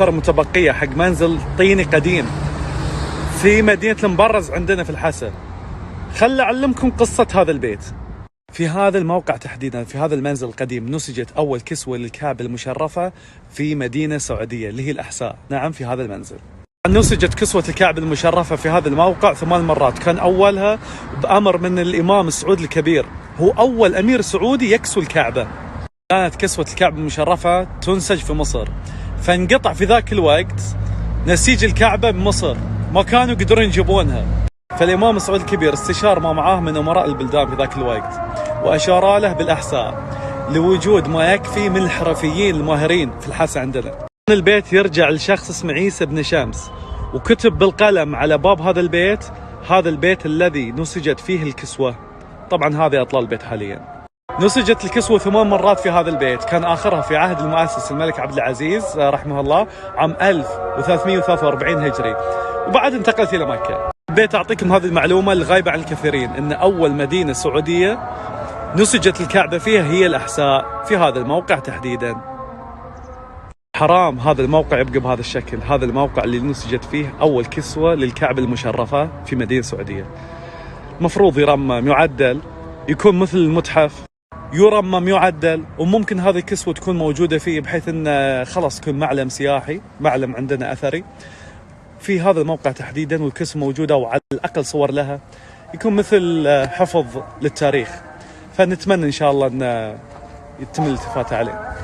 متبقية حق منزل طيني قديم في مدينة المبرز عندنا في الحسا. خل أعلمكم قصة هذا البيت. في هذا الموقع تحديدا، في هذا المنزل القديم، نسجت أول كسوة للكعبة المشرفة في مدينة سعودية اللي هي الأحساء. نعم، في هذا المنزل نسجت كسوة الكعبة المشرفة في هذا الموقع 8 مرات. كان أولها بأمر من الإمام السعود الكبير، هو أول أمير سعودي يكسو الكعبة. كانت كسوة الكعبة المشرفة تنسج في مصر، فانقطع في ذاك الوقت نسيج الكعبة بمصر، ما كانوا يقدرون يجيبونها. فالإمام السعود الكبير استشار ما معاه من أمراء البلدان في ذاك الوقت، وأشار له بالأحساء لوجود ما يكفي من الحرفيين الماهرين في الحسا عندنا. البيت يرجع لشخص اسمه عيسى بن شمس، وكتب بالقلم على باب هذا البيت: هذا البيت الذي نسجت فيه الكسوة. طبعا هذه أطلال البيت حاليا. نسجت الكسوة 8 مرات في هذا البيت، كان آخرها في عهد المؤسس الملك عبد العزيز رحمه الله عام 1343 هجري، وبعد انتقلت إلى مكة. حبيت أعطيكم هذه المعلومة الغايبة عن الكثيرين، أن أول مدينة سعودية نسجت الكعبة فيها هي الأحساء، في هذا الموقع تحديدا. حرام هذا الموقع يبقى بهذا الشكل. هذا الموقع اللي نسجت فيه أول كسوة للكعبة المشرفة في مدينة سعودية. مفروض يرمم، يعدل، يكون مثل المتحف، يرمم، يعدل، وممكن هذه الكسوة تكون موجودة فيه بحيث أنه خلاص تكون معلم سياحي، معلم عندنا أثري في هذا الموقع تحديدا، والكسوة موجودة وعلى الأقل صور لها، يكون مثل حفظ للتاريخ. فنتمنى إن شاء الله أن يتم الالتفات عليه.